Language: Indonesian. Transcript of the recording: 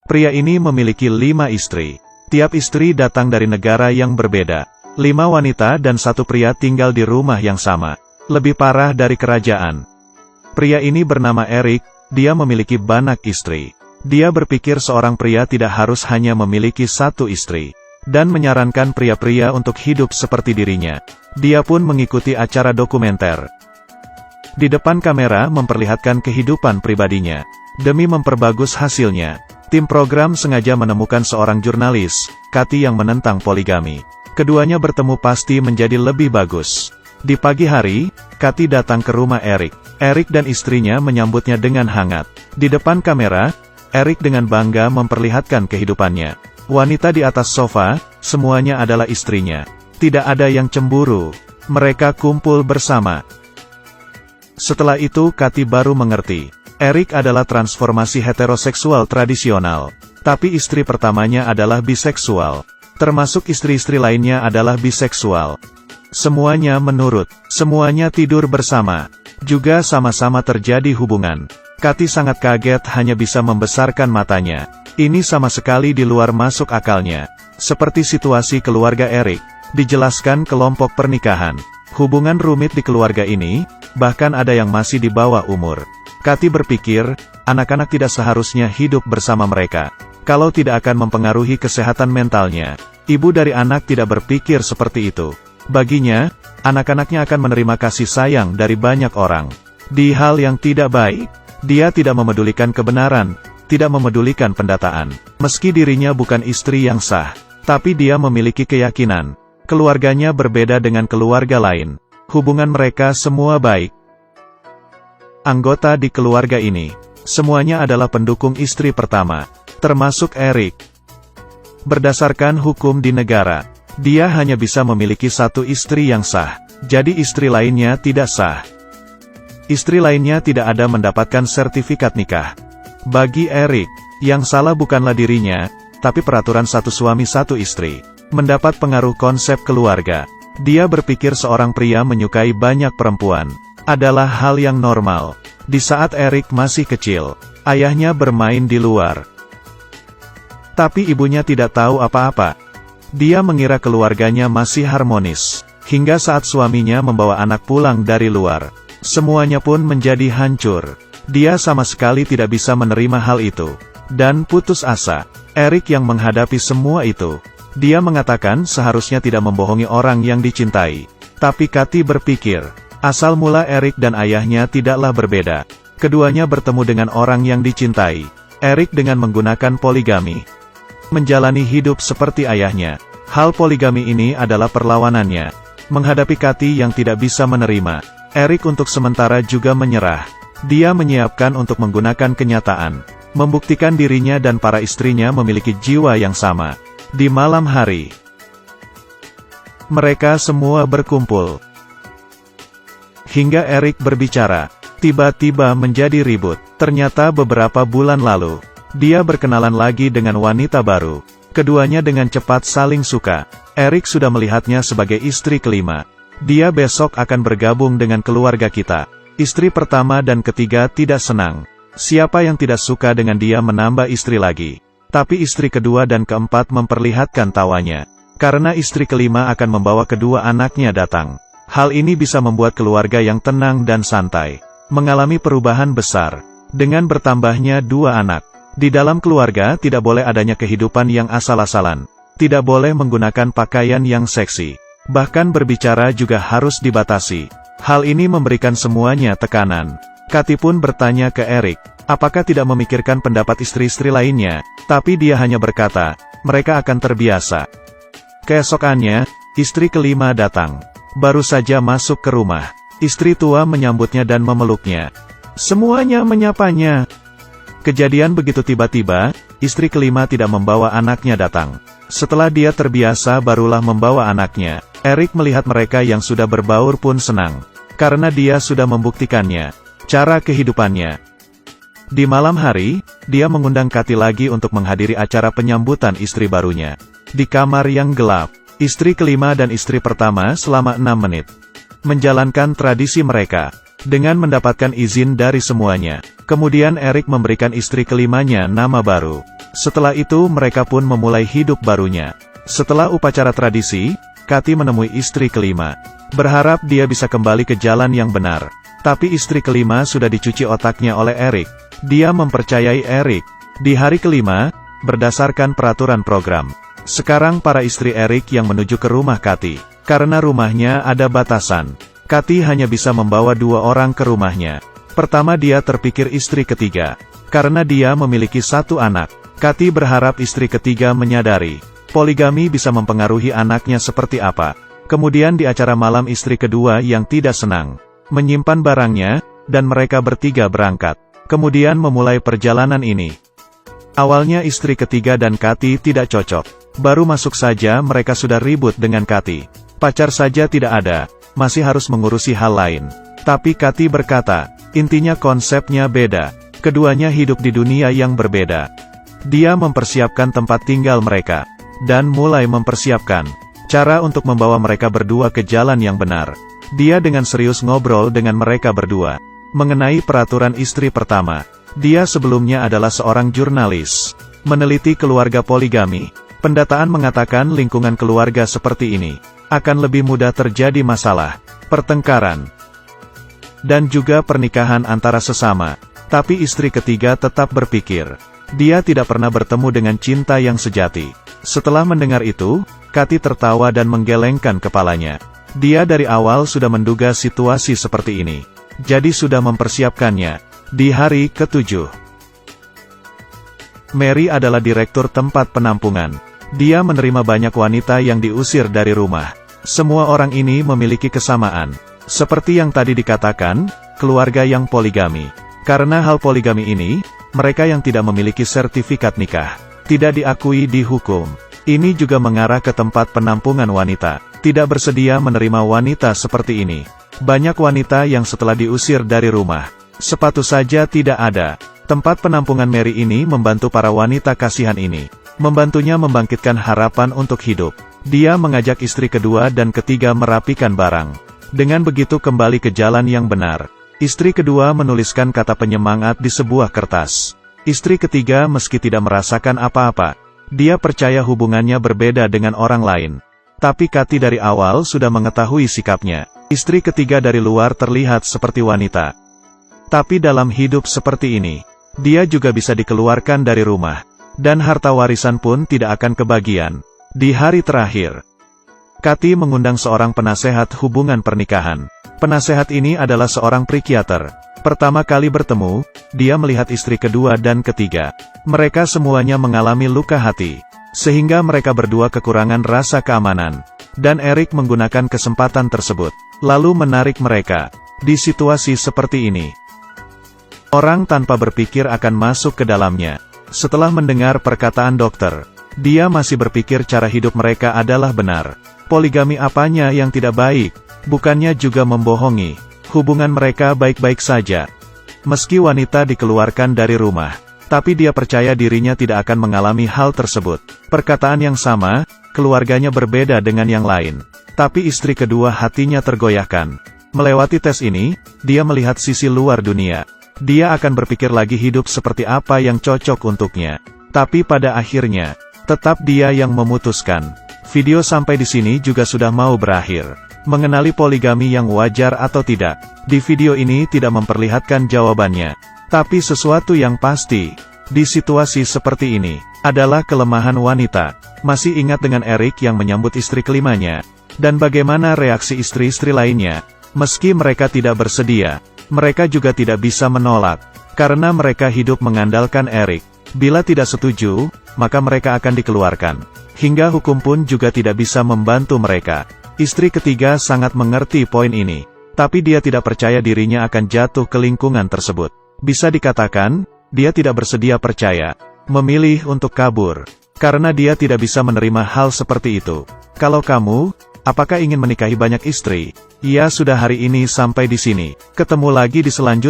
Pria ini memiliki 5 istri. Tiap istri datang dari negara yang berbeda. 5 wanita dan 1 pria tinggal di rumah yang sama. Lebih parah dari kerajaan. Pria ini bernama Eric, dia memiliki banyak istri. Dia berpikir seorang pria tidak harus hanya memiliki 1 istri. Dan menyarankan pria-pria untuk hidup seperti dirinya. Dia pun mengikuti acara dokumenter. Di depan kamera memperlihatkan kehidupan pribadinya. Demi memperbagus hasilnya, tim program sengaja menemukan seorang jurnalis, Kathy, yang menentang poligami. Keduanya bertemu pasti menjadi lebih bagus. Di pagi hari, Kathy datang ke rumah Eric. Eric dan istrinya menyambutnya dengan hangat. Di depan kamera, Eric dengan bangga memperlihatkan kehidupannya. Wanita di atas sofa, semuanya adalah istrinya. Tidak ada yang cemburu. Mereka kumpul bersama. Setelah itu Kathy baru mengerti. Eric adalah transformasi heteroseksual tradisional. Tapi istri pertamanya adalah biseksual. Termasuk istri-istri lainnya adalah biseksual. Semuanya menurut. Semuanya tidur bersama. Juga sama-sama terjadi hubungan. Kathy sangat kaget, hanya bisa membesarkan matanya. Ini sama sekali di luar masuk akalnya. Seperti situasi keluarga Eric, dijelaskan kelompok pernikahan. Hubungan rumit di keluarga ini, bahkan ada yang masih di bawah umur. Kathy berpikir, anak-anak tidak seharusnya hidup bersama mereka. Kalau tidak akan mempengaruhi kesehatan mentalnya. Ibu dari anak tidak berpikir seperti itu. Baginya, anak-anaknya akan menerima kasih sayang dari banyak orang. Di hal yang tidak baik, dia tidak memedulikan kebenaran, tidak memedulikan pendataan. Meski dirinya bukan istri yang sah, tapi dia memiliki keyakinan. Keluarganya berbeda dengan keluarga lain. Hubungan mereka semua baik. Anggota di keluarga ini, semuanya adalah pendukung istri pertama, termasuk Eric. Berdasarkan hukum di negara, dia hanya bisa memiliki 1 istri yang sah, jadi istri lainnya tidak sah. Istri lainnya tidak ada mendapatkan sertifikat nikah. Bagi Eric, yang salah bukanlah dirinya, tapi peraturan 1 suami 1 istri. Mendapat pengaruh konsep keluarga. Dia berpikir seorang pria menyukai banyak perempuan adalah hal yang normal. Di saat Eric masih kecil, ayahnya bermain di luar. Tapi ibunya tidak tahu apa-apa. Dia mengira keluarganya masih harmonis. Hingga saat suaminya membawa anak pulang dari luar, semuanya pun menjadi hancur. Dia sama sekali tidak bisa menerima hal itu. Dan putus asa. Eric yang menghadapi semua itu. Dia mengatakan seharusnya tidak membohongi orang yang dicintai. Tapi Kathy berpikir, asal mula Eric dan ayahnya tidaklah berbeda. Keduanya bertemu dengan orang yang dicintai. Eric dengan menggunakan poligami. Menjalani hidup seperti ayahnya. Hal poligami ini adalah perlawanannya. Menghadapi Kathy yang tidak bisa menerima, Eric untuk sementara juga menyerah. Dia menyiapkan untuk menggunakan kenyataan. Membuktikan dirinya dan para istrinya memiliki jiwa yang sama. Di malam hari, mereka semua berkumpul. Hingga Eric berbicara, tiba-tiba menjadi ribut. Ternyata beberapa bulan lalu, dia berkenalan lagi dengan wanita baru. Keduanya dengan cepat saling suka. Eric sudah melihatnya sebagai istri kelima. Dia besok akan bergabung dengan keluarga kita. Istri pertama dan ketiga tidak senang. Siapa yang tidak suka dengan dia menambah istri lagi? Tapi istri kedua dan keempat memperlihatkan tawanya. Karena istri kelima akan membawa kedua anaknya datang. Hal ini bisa membuat keluarga yang tenang dan santai mengalami perubahan besar. Dengan bertambahnya 2 anak. Di dalam keluarga tidak boleh adanya kehidupan yang asal-asalan. Tidak boleh menggunakan pakaian yang seksi. Bahkan berbicara juga harus dibatasi. Hal ini memberikan semuanya tekanan. Kathy pun bertanya ke Eric, apakah tidak memikirkan pendapat istri-istri lainnya? Tapi dia hanya berkata, mereka akan terbiasa. Keesokannya, istri kelima datang. Baru saja masuk ke rumah. Istri tua menyambutnya dan memeluknya. Semuanya menyapanya. Kejadian begitu tiba-tiba, istri kelima tidak membawa anaknya datang. Setelah dia terbiasa barulah membawa anaknya. Eric melihat mereka yang sudah berbaur pun senang. Karena dia sudah membuktikannya. Cara kehidupannya. Di malam hari, dia mengundang Kathy lagi untuk menghadiri acara penyambutan istri barunya. Di kamar yang gelap, istri kelima dan istri pertama selama 6 menit. Menjalankan tradisi mereka. Dengan mendapatkan izin dari semuanya. Kemudian Eric memberikan istri kelimanya nama baru. Setelah itu mereka pun memulai hidup barunya. Setelah upacara tradisi, Katy menemui istri kelima. Berharap dia bisa kembali ke jalan yang benar. Tapi istri kelima sudah dicuci otaknya oleh Eric. Dia mempercayai Eric. Di hari kelima, berdasarkan peraturan program, sekarang para istri Eric yang menuju ke rumah Katy. Karena rumahnya ada batasan, Katy hanya bisa membawa 2 orang ke rumahnya. Pertama dia terpikir istri ketiga. Karena dia memiliki 1 anak, Katy berharap istri ketiga menyadari poligami bisa mempengaruhi anaknya seperti apa. Kemudian di acara malam istri kedua yang tidak senang menyimpan barangnya, dan mereka bertiga berangkat. Kemudian memulai perjalanan ini. Awalnya istri ketiga dan Katy tidak cocok. Baru masuk saja mereka sudah ribut dengan Katy. Pacar saja tidak ada, masih harus mengurusi hal lain. Tapi Katy berkata, intinya konsepnya beda. Keduanya hidup di dunia yang berbeda. Dia mempersiapkan tempat tinggal mereka, dan mulai mempersiapkan cara untuk membawa mereka berdua ke jalan yang benar. Dia dengan serius ngobrol dengan mereka berdua mengenai peraturan istri pertama. Dia sebelumnya adalah seorang jurnalis, meneliti keluarga poligami. Pendataan mengatakan lingkungan keluarga seperti ini akan lebih mudah terjadi masalah, pertengkaran, dan juga pernikahan antara sesama. Tapi istri ketiga tetap berpikir, dia tidak pernah bertemu dengan cinta yang sejati. Setelah mendengar itu, Katy tertawa dan menggelengkan kepalanya. Dia dari awal sudah menduga situasi seperti ini, jadi sudah mempersiapkannya. Di hari ke-7, Mary adalah direktur tempat penampungan. Dia menerima banyak wanita yang diusir dari rumah. Semua orang ini memiliki kesamaan. Seperti yang tadi dikatakan, keluarga yang poligami. Karena hal poligami ini, mereka yang tidak memiliki sertifikat nikah tidak diakui di hukum. Ini juga mengarah ke tempat penampungan wanita. Tidak bersedia menerima wanita seperti ini. Banyak wanita yang setelah diusir dari rumah, sepatu saja tidak ada. Tempat penampungan Mary ini membantu para wanita kasihan ini. Membantunya membangkitkan harapan untuk hidup. Dia mengajak istri kedua dan ketiga merapikan barang. Dengan begitu kembali ke jalan yang benar. Istri kedua menuliskan kata penyemangat di sebuah kertas. Istri ketiga meski tidak merasakan apa-apa, dia percaya hubungannya berbeda dengan orang lain. Tapi Katy dari awal sudah mengetahui sikapnya. Istri ketiga dari luar terlihat seperti wanita. Tapi dalam hidup seperti ini, dia juga bisa dikeluarkan dari rumah. Dan harta warisan pun tidak akan kebagian. Di hari terakhir, Katy mengundang seorang penasehat hubungan pernikahan. Penasehat ini adalah seorang psikiater. Pertama kali bertemu, dia melihat istri kedua dan ketiga. Mereka semuanya mengalami luka hati. Sehingga mereka berdua kekurangan rasa keamanan. Dan Eric menggunakan kesempatan tersebut, lalu menarik mereka. Di situasi seperti ini, orang tanpa berpikir akan masuk ke dalamnya. Setelah mendengar perkataan dokter, dia masih berpikir cara hidup mereka adalah benar. Poligami apanya yang tidak baik? Bukannya juga membohongi. Hubungan mereka baik-baik saja. Meski wanita dikeluarkan dari rumah, tapi dia percaya dirinya tidak akan mengalami hal tersebut. Perkataan yang sama, keluarganya berbeda dengan yang lain. Tapi istri kedua hatinya tergoyahkan. Melewati tes ini, dia melihat sisi luar dunia. Dia akan berpikir lagi hidup seperti apa yang cocok untuknya. Tapi pada akhirnya, tetap dia yang memutuskan. Video sampai di sini juga sudah mau berakhir. Mengenali poligami yang wajar atau tidak, di video ini tidak memperlihatkan jawabannya. Tapi sesuatu yang pasti, di situasi seperti ini, adalah kelemahan wanita. Masih ingat dengan Eric yang menyambut istri kelimanya? Dan bagaimana reaksi istri-istri lainnya? Meski mereka tidak bersedia, mereka juga tidak bisa menolak. Karena mereka hidup mengandalkan Eric. Bila tidak setuju, maka mereka akan dikeluarkan. Hingga hukum pun juga tidak bisa membantu mereka. Istri ketiga sangat mengerti poin ini. Tapi dia tidak percaya dirinya akan jatuh ke lingkungan tersebut. Bisa dikatakan, dia tidak bersedia percaya. Memilih untuk kabur. Karena dia tidak bisa menerima hal seperti itu. Kalau kamu, apakah ingin menikahi banyak istri? Ya sudah hari ini sampai di sini. Ketemu lagi di selanjutnya.